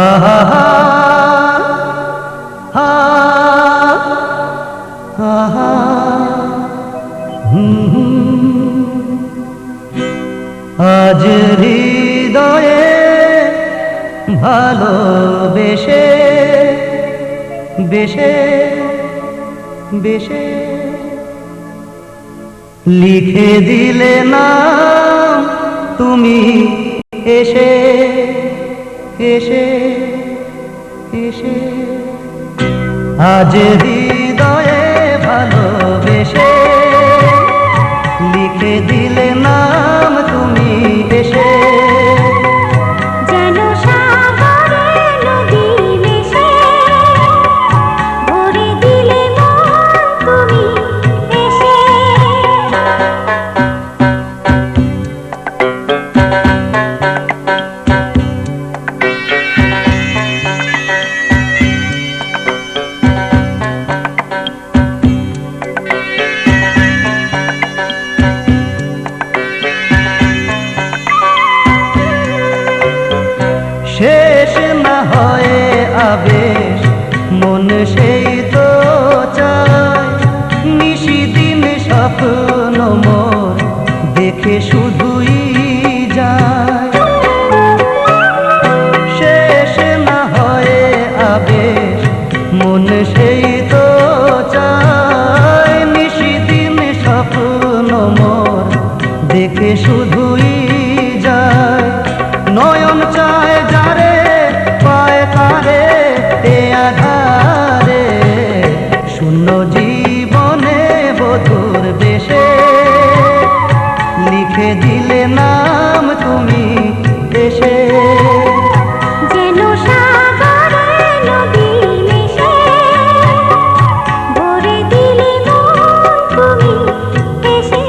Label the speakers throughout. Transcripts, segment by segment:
Speaker 1: আহা হা আহা আজ হৃদয়ে ভালোবেসে বেশে বেশে লিখে দিলে নাম তুমি এসে এসে এসে আজ হৃদয়ে ভালোবেসে লিখে দিলে নাম তুমি এসে
Speaker 2: যেন সাগরে নদী মিশে ভরে দিলে মন তুমি এসে
Speaker 1: শেষ না হয় আবেশ মন সেই তো চায় নিশিদিন স্বপ্ন মোর দেখে শুধুই যায় শেষ না হয় আবেশ মন সেই তো চায় নিশিদিন স্বপ্ন মোর দেখে শুধুই যায় নয়ন চায় যারে পায় তারে এ আধারে শূন্য জীবনে বধুর বেশে লিখে দিলে নাম তুমি এসে
Speaker 2: যেন সাগরে নদী মিশে ভরে দিলে মন তুমি এসে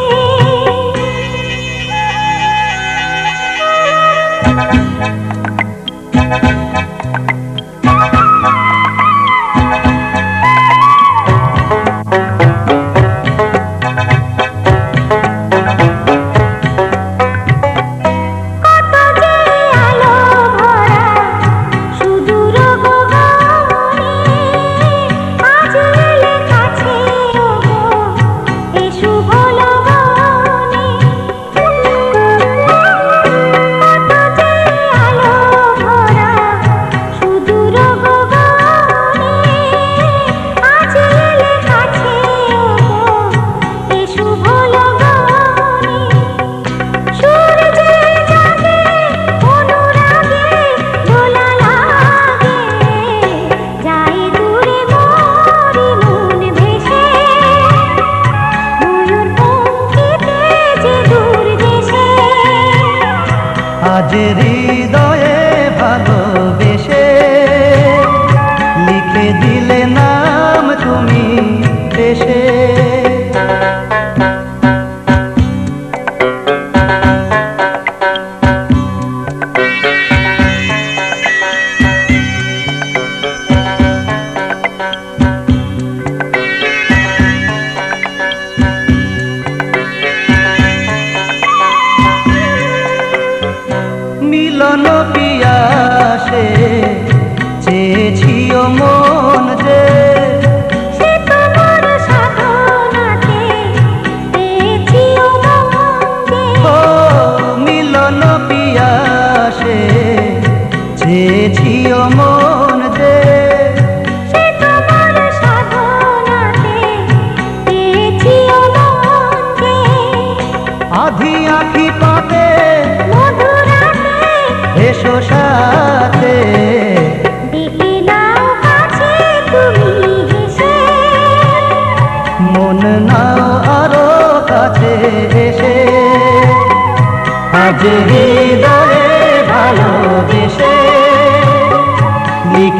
Speaker 1: আজ হৃদয়ে ভালোবেসে লিখে দিলে নাম তুমি এসে মিলন পিয়াসে চেয়েছিও মন যে
Speaker 2: সে তোমার সাধনাতে পেয়েছিও মন
Speaker 1: ও মিলন পিয়াসে চেয়েছিও মন যে
Speaker 2: সে তোমার সাধনাতে পেয়েছিও মন
Speaker 1: আধি আখি পাতে
Speaker 2: মধুরাতে
Speaker 1: এসো সাথে
Speaker 2: দেখে নাও কাছে তুমি হেসে
Speaker 1: মন নাও আরো কাছে এসে আজ হৃদয়ে ভালোবেসে লিখে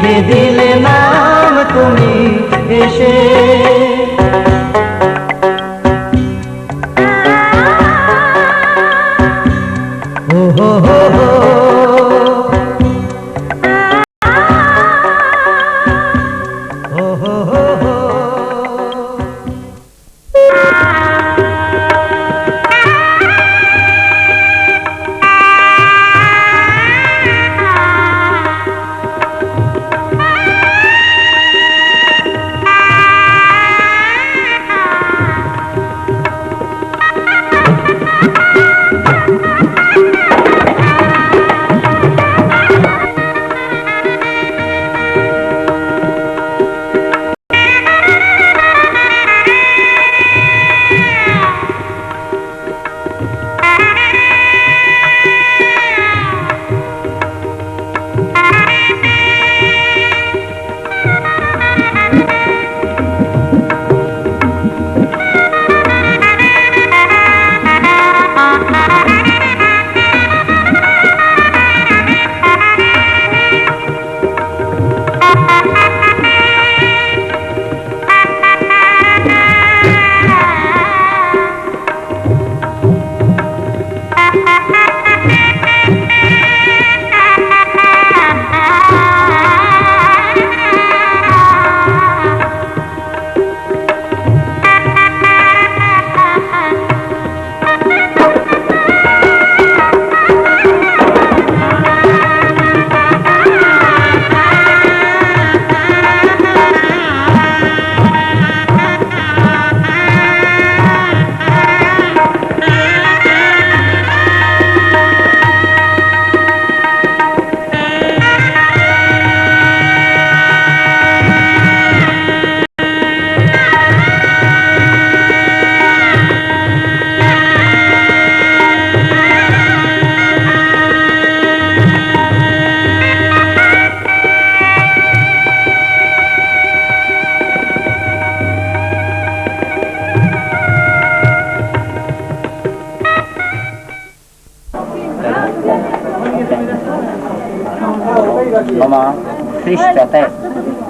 Speaker 3: সৃষ্টতে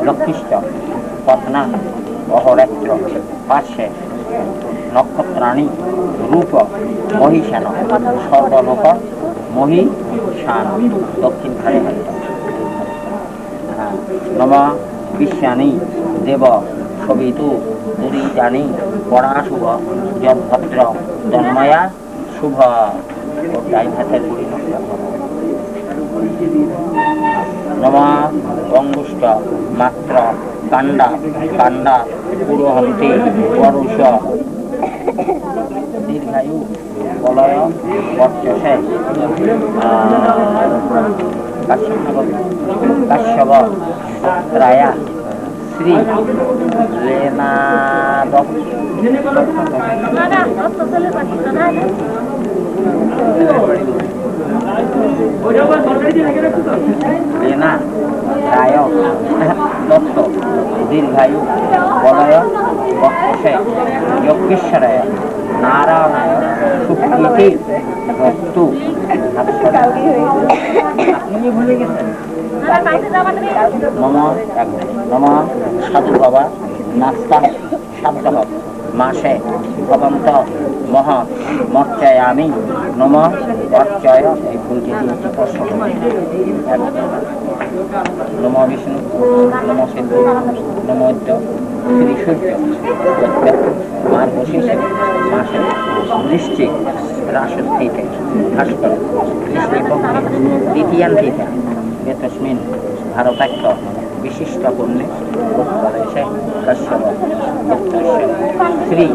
Speaker 3: লক্ষ্মীশ্চ পত্না অহরাত্র পার্শ্বে নক্ষত্রাণী রূপ মহিষান সর্বলোক মহিষান দক্ষিণ ধারে নম বিশ্বানি দেব সবিতু দুরিতানি পরাশুভ যদ্ভদ্র তন্ময়া শুভ ডাইন হাতের বুড়ি নম অঙ্গুষ্ঠ মাত্র কাণ্ডা কাণ্ডা পুরোহন্তি পরুষ দীর্ঘায়ু বলয় বর্চসে কাশ্যপ রায়া শ্রী লেনাদ লেনা রায় দত্ত দীর্ঘায়ু বলয় বক্ষসে যজ্ঞেশ্বরায় নারায়ণায় সুপ্রীতি বস্তু ভুলে গেছেন নম নম সাধু বাবা নাস্তা শব্দ মাসে ভবন্ত মহ মর্চয়ামি নম অর্চয় এই ফুলটি নম বিষ্ণু নম সিদ্ধ নমোদ্য শ্রী সূর্য মার্গশীর্ষে মাসে বৃষ্টিক রাশস্থিতে ভাস্কর কৃষ্ণপক্ষে দ্বিতীয়ান্তিতে এতস্মিন ভারতাখ্য বিশিষ্ট পুণ্যে উত্তরেশে কশ্যপ পুত্রস্য শ্রী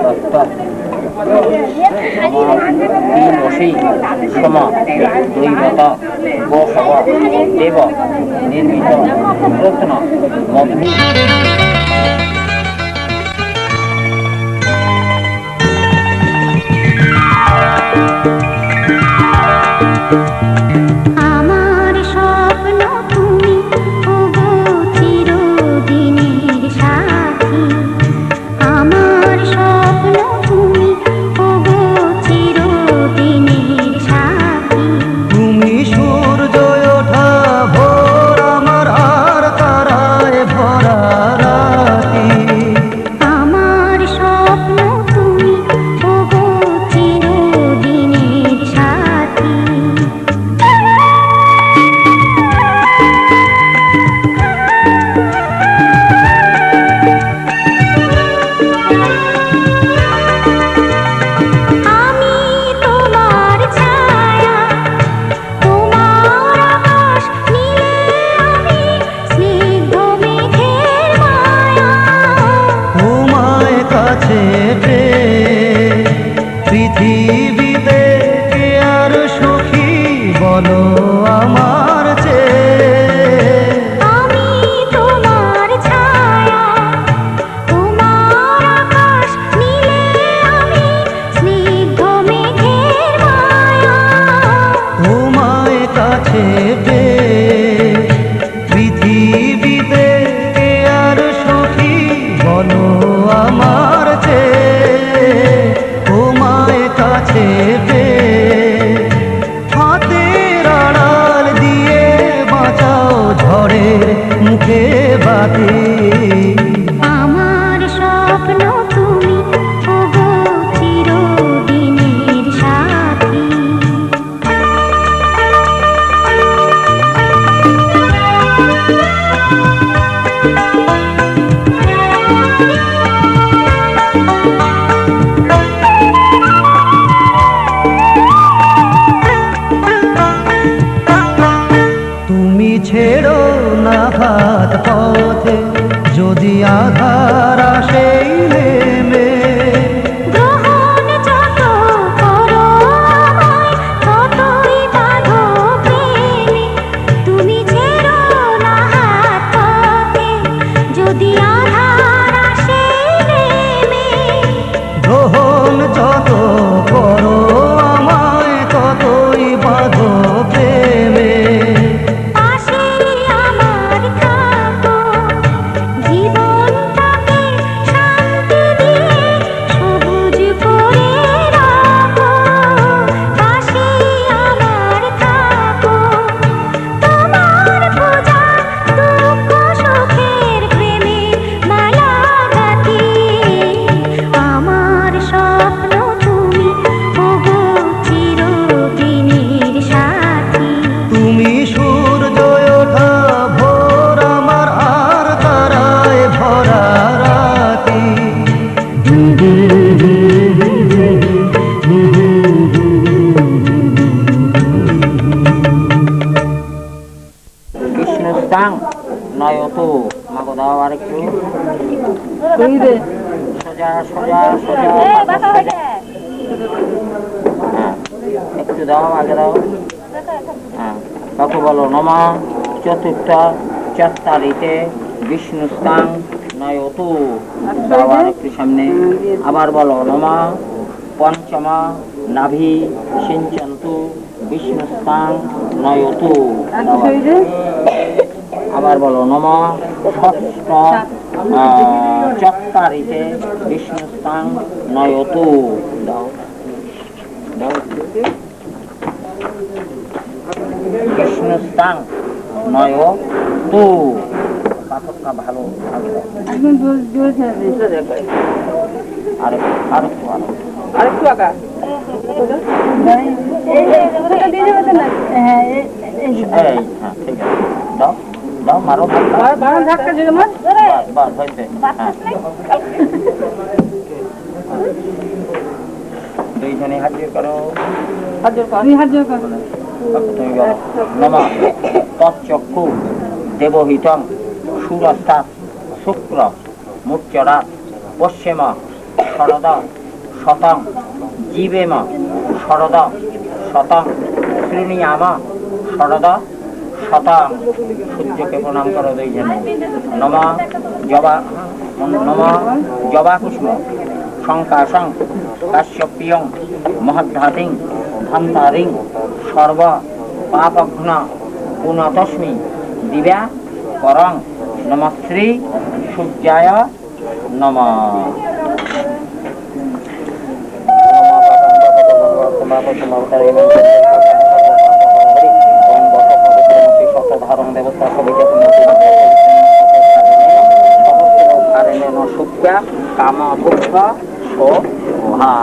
Speaker 3: দত্ত তিনবশী সম দৈবত গোসব দেব নির্মিত রত্ন মধু
Speaker 1: পৃথিবীতে কে আর সুখী বলো আমার চেয়ে
Speaker 2: আমি তোমার ছায়া তোমার আকাশ নীলে আমি স্নিগ্ধ মেঘের মায়া
Speaker 1: তোমায় কাছে পেয়ে পৃথিবীতে কে আর সুখী বলো আমার চেয়ে তোমায় কাছে হাতের আড়াল দিয়ে বাঁচাও ঝড়ের মুখে বাতি
Speaker 2: আমার স্বপ্ন তুমি ওগো চিরদিনের সাথী
Speaker 1: ছেড়ো না হাত পথে যদি আধার আসে নেমে
Speaker 2: গ্রহণ যত করো আমায় ততই বাঁধো প্রেমে তুমি ছেড়ো না হাত পথে যদি আধার আসে নেমে
Speaker 1: গ্রহণ যত করো আমায় ততই বাঁধো প্রেমে
Speaker 2: পাশে আমার থাকো জীবনটাকে
Speaker 3: বিষ্ণুস্তাং নয়তু মাগো দাও আরেকটু সোজা সোজা সোজা হ্যাঁ একটু দাও আগে দাও হ্যাঁ কাকু বলো নমা চতুর্থ চত্বারিতে বিষ্ণুস্তাং নয়তু দাও আরেকটু সামনে আবার বলো নমা পঞ্চমা নাভি সিঞ্চন্তু বিষ্ণুস্তাং নয়তু আবার বলো নম ষষ্ঠ চত্বারিতে বিষ্ণুস্তাং নয়তু দাও দাও বিষ্ণুস্তাং নয়তু পাথরটা ভালো আগে দাও
Speaker 4: আরেকটু আঁকা
Speaker 3: এই হ্যাঁ ঠিক আছে দাও দাও মারো
Speaker 4: ধাক্কা দিয়ে
Speaker 3: বাস হয়েছে হ্যাঁ দুইজনে হাত দিয়ে করো তুমি বলো নমঃ তচ্চক্ষু দেবহিতং সুরস্তাৎ শুক্র মুচ্চরা পশ্চিম শরদ শতং জীবেম শরদ শতং শ্রীনিয়াম শরদ শতং সূর্যকে প্রণাম করো দুইজনে নমঃ জবাকুষ্ম শঙ্কাশং কাশ্যপিয়ং মহদ্ধাতিং ধন্তারিং সর্ব পাপঘ্ন পুনতস্মি দিব্যা করং নমশ্রী সূর্যায় নমঃ ধারণ দেবতা সবিতা কাম ভুক্ত ও ভা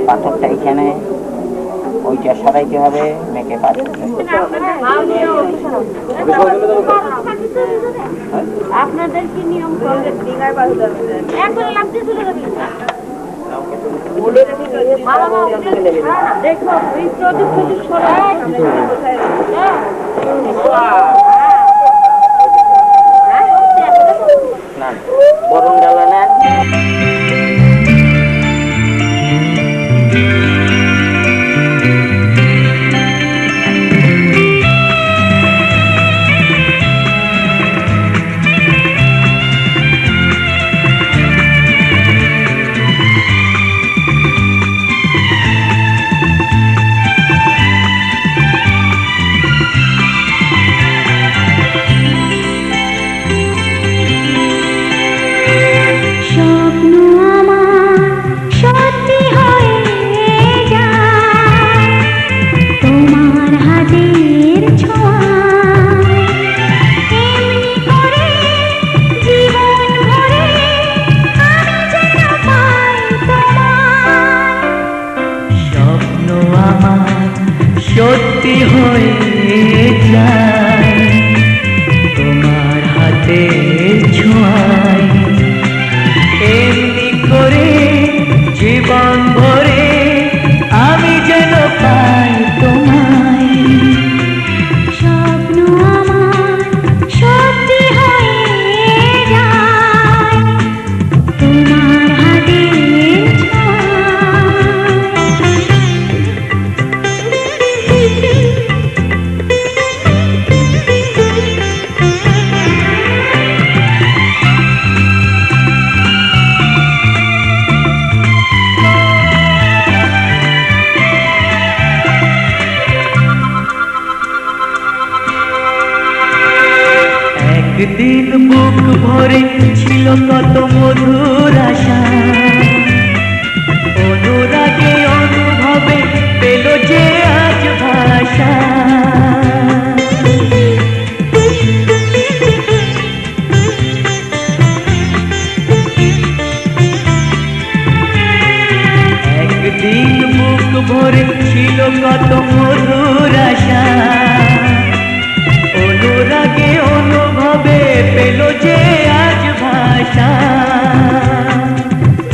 Speaker 3: পাথরটা এখানে ওইটা সরাইতে হবে মেকে
Speaker 2: আপনাদের কি নিয়ম করে ডিঙ্গার বাড়ি যাবে একবার লাগতে চলে যাবে দেখো এই প্রদীপ সরাই
Speaker 3: না বরণ ডালা না
Speaker 1: সত্যি হয়ে যায় তোমার হাতের ছোঁয়ায়। এমনি করে জীবন ভরে আমি যেন পাই তোমায়।
Speaker 5: স্বপ্ন আমার সত্যি হয়ে যায় তোমার হাতের
Speaker 1: একদিন বুক ভরে ছিল কত মধুর আশা, অনুরাগে অনুভবে পেল যে আজ ভাষা। একদিন বুক ভরে ছিল কত মধুর আশা, অনুরাগে অনুভবে পেল যে আজ ভাষা।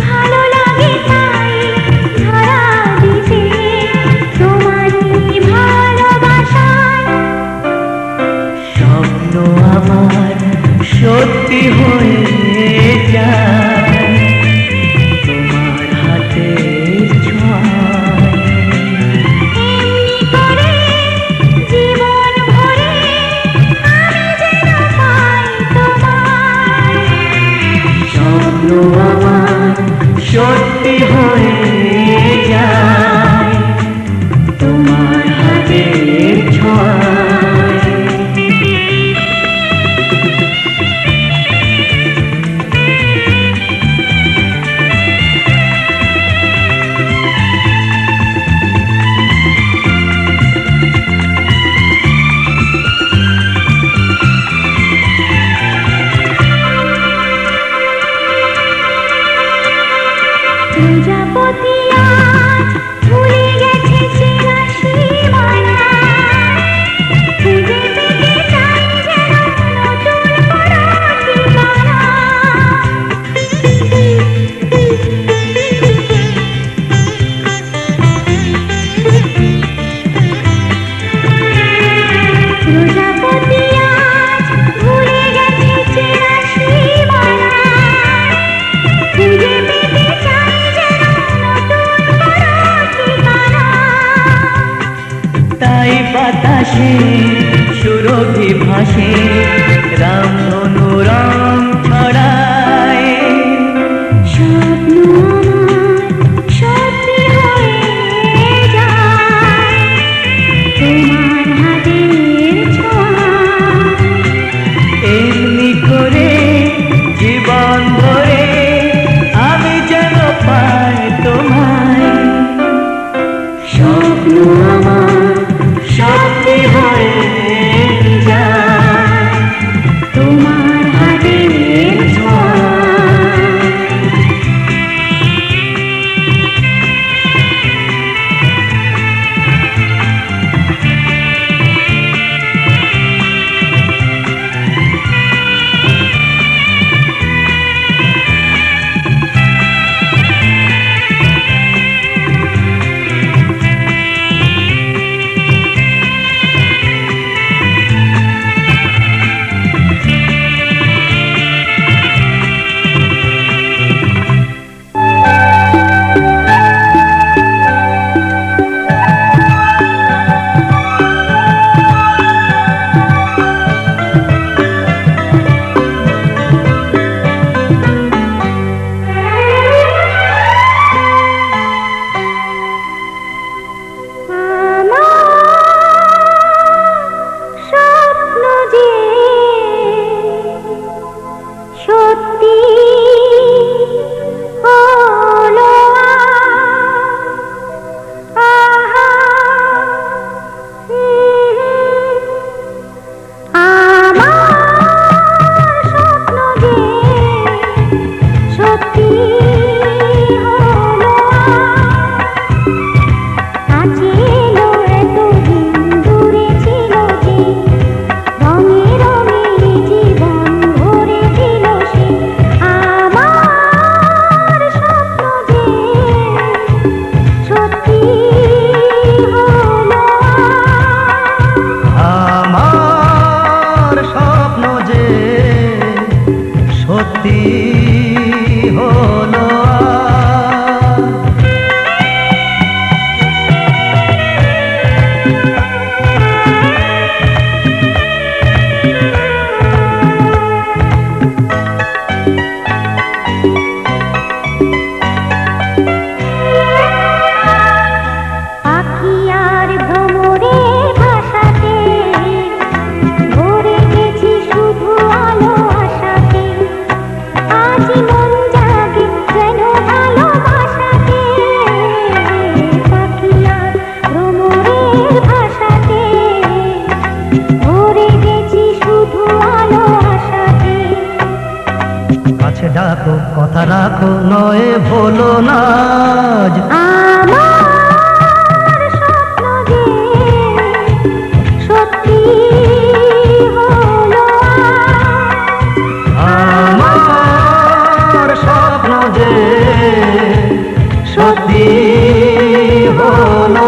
Speaker 5: ভালো লাগে তাই ধরা দিতে তোমারই ভালোবাসায়।
Speaker 1: স্বপ্ন আমার সত্যি হয়ে যায় তোমার হাতের ছোঁয়ায়।
Speaker 5: এমনি করে জীবন ভরে আমি যেন পাই তোমায়।
Speaker 1: স্বপ্ন আমার সত্যি হয়ে যায় তোমার হাতের ছোঁয়ায়।
Speaker 5: প্রজাপতি আজ ভুলে গেছে চেনা সীমানা, খুঁজে পেতে চাই যেন নতুন কোনো ঠিকানা। প্রজাপতি আজ ভুলে গেছে চেনা সীমানা, খুঁজে পেতে চাই যেন নতুন কোনো ঠিকানা।
Speaker 1: তাই বাতাসে সুরভি ভাসে রামধনু রং ছড়ায়।
Speaker 5: স্বপ্ন আমার সত্যি হয়ে যায় তোমার হাতের ছোঁয়ায়।
Speaker 1: এমনি করে জীবন ভরে আমি যেন পাই তোমায়। স্বপ্ন আমার সত্যি হয়ে যায় তোমার হাতের রাখো নয় ভোলো না আজ।
Speaker 5: আমার স্বপ্ন যে সত্যি হলো
Speaker 1: আমার স্বপ্ন যে সত্যি হলো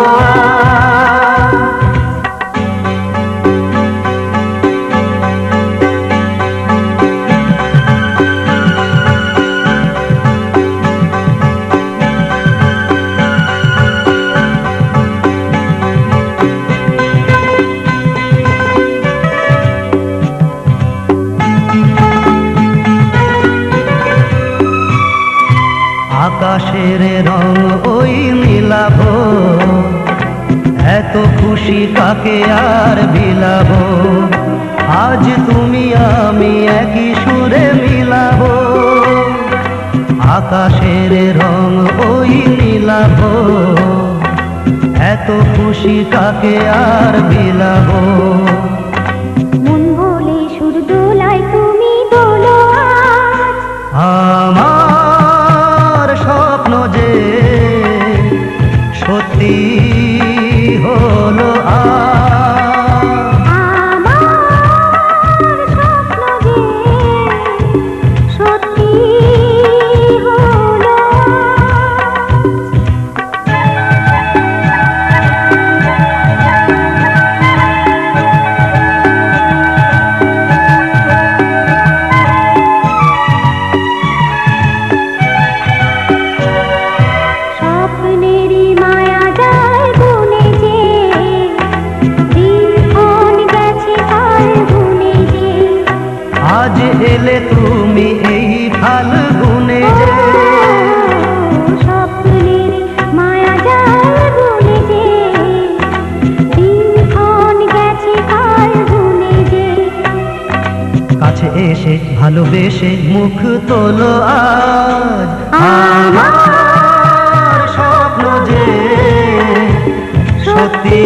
Speaker 1: আকাশের রং ওই নীলাভ, এত খুশি কাকে আর বিলাব, আজ তুমি আমি একই সুরে মিলাব। আকাশের রং ওই নীলাভ, এত খুশি কাকে আর বিলাব।
Speaker 5: মন বলে সুর দোলায় তুমি দোলো আজ।
Speaker 1: আমার স্বপ্ন যে সত্যি হলো
Speaker 5: আমার স্বপ্ন যে সত্যি হলো স্বপ্নেরই মায়া যায় গুনে যে, দিন গেছে কাল গুনে যে।
Speaker 1: আজ এলে তুমি এই ফাল্গুনে যে।
Speaker 5: স্বপ্নের মায়া যায় গুনে যে, দিন গেছে কাল গুনে যে।
Speaker 1: কাছে এসে ভালোবেসে মুখ তোলো আজ। আমার স্বপ্ন যে সত্যি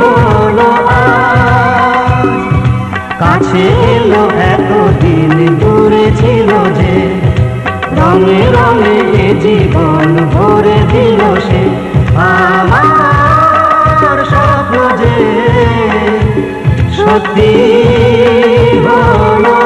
Speaker 1: হলো আজ। কাছে এলো এতদিন দূরে ছিল যে, রঙে রঙে এ জীবন ভরে দিল সে। আমার স্বপ্ন যে সত্যি হলো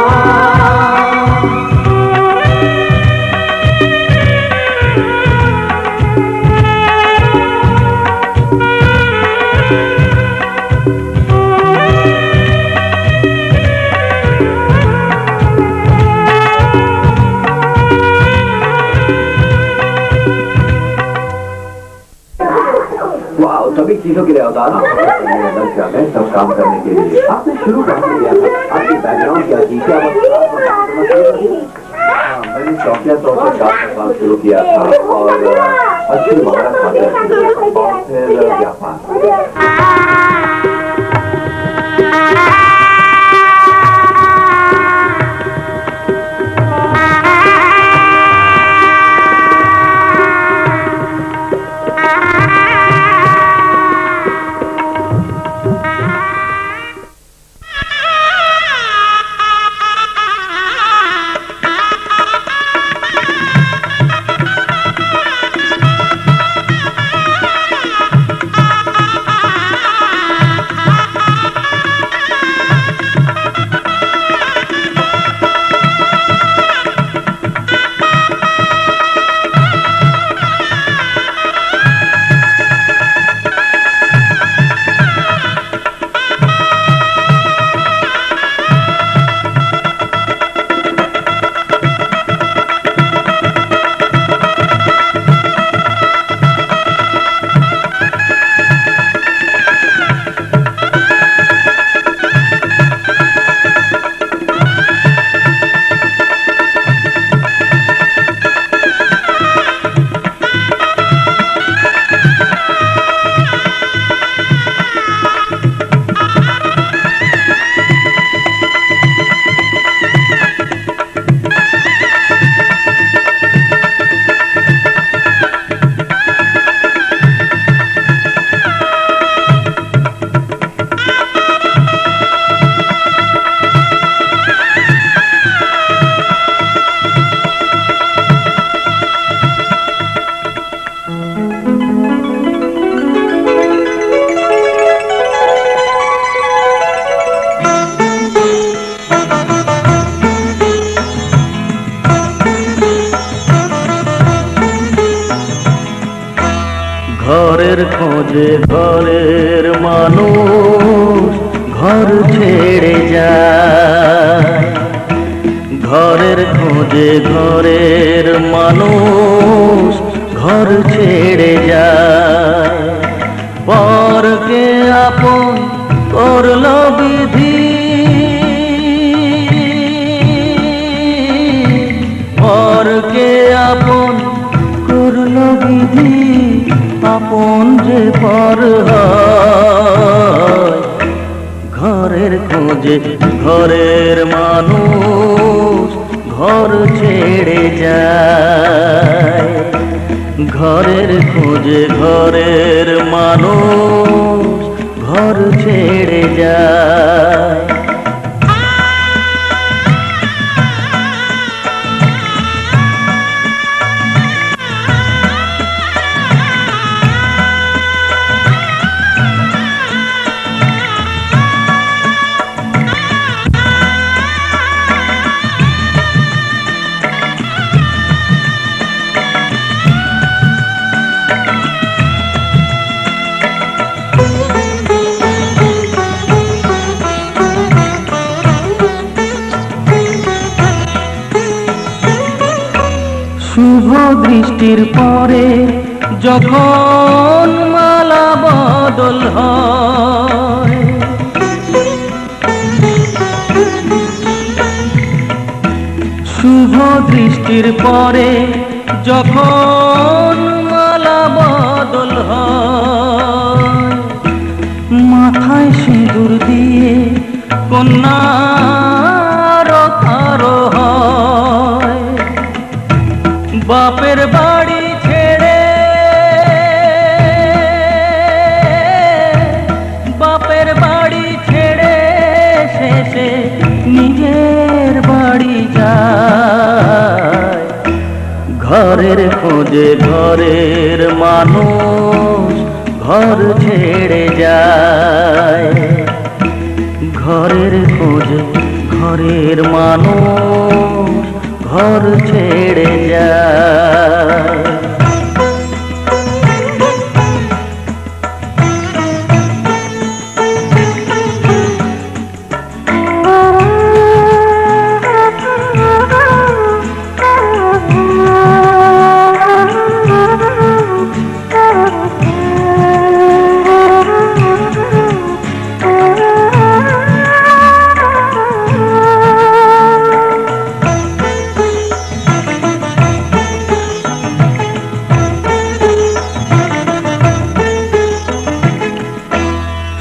Speaker 6: वाह, सभी चीजों के लिए अवतार सब काम करने के लिए आपने शुरू कर दिया था। आपकी बैकग्राउंड क्या थी, क्या मैंने शौकिया तौर पर डांस का काम शुरू किया था और अच्छी महारत हासिल की और फिर व्यापार।
Speaker 5: आ
Speaker 1: মানুষ ঘর ছেড়ে যায়, ঘরের খোঁজে ঘরের মানুষ ঘর ছেড়ে যায়। পরকে আপন করলো বিধি, পরকে আপন করলো বিধি, আপন যে পর হয়। ঘরের খোঁজে ঘরের মানুষ ঘর ছেড়ে যায়, ঘরের খোঁজে ঘরের মানুষ ঘর ছেড়ে যায়। শুভ দৃষ্টির পরে যখন মালা বদল হয়, শুভ দৃষ্টির পরে যখন মালা বদল হয়, মাথায় সিঁদুর দিয়ে কন্যার আরো হয়। বাপের বাড়ি ছেড়ে, বাপের বাড়ি ছেড়ে শেষে নিজের বাড়ি যায়, ঘরের খোঁজে ঘরের মানুষ ঘর ছেড়ে যায়, ঘরের খোঁজে ঘরের মানুষ ঘর ছেড়ে যায়।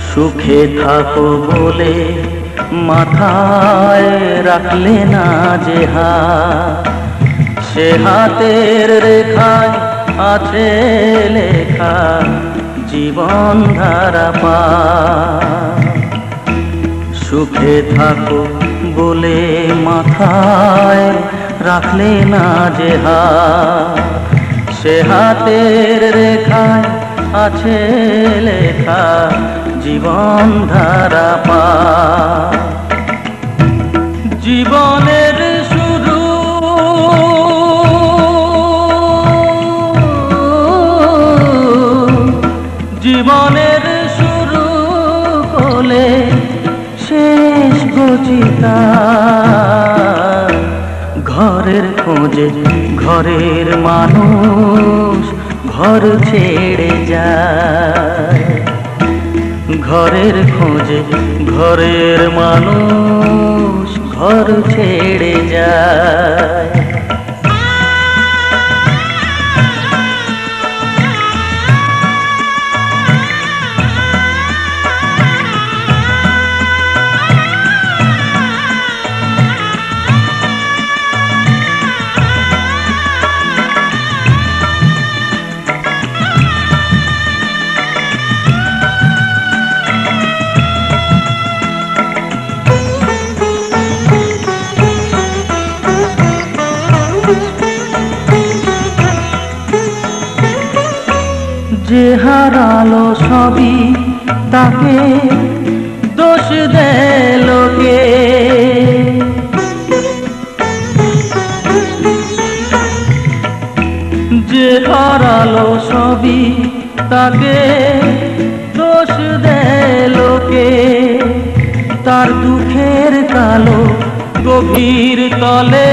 Speaker 1: সুখে থাকো বলে মাথায় রাখলে না যে হাত, সে হাতের রেখায় আছে লেখা জীবন ধারা পা। সুখে থাকো বলে মাথায় রাখলে না যে হাত, সে হাতের রেখায় আছে লেখা জীবন ধারা পা। জীবনের শুরু জীবনের শুরু হলে শেষ গচিতা, ঘরের খোঁজে ঘরের মানুষ ঘর ছেড়ে যায়, ঘরের খোঁজে ঘরের মানুষ ঘর ছেড়ে যায়। যে হারালো সবই তাকে দোষ দেয় লোকে, যে হারালো সবই তাকে দোষ দেয় তার দুঃখের কালো গভীর তলে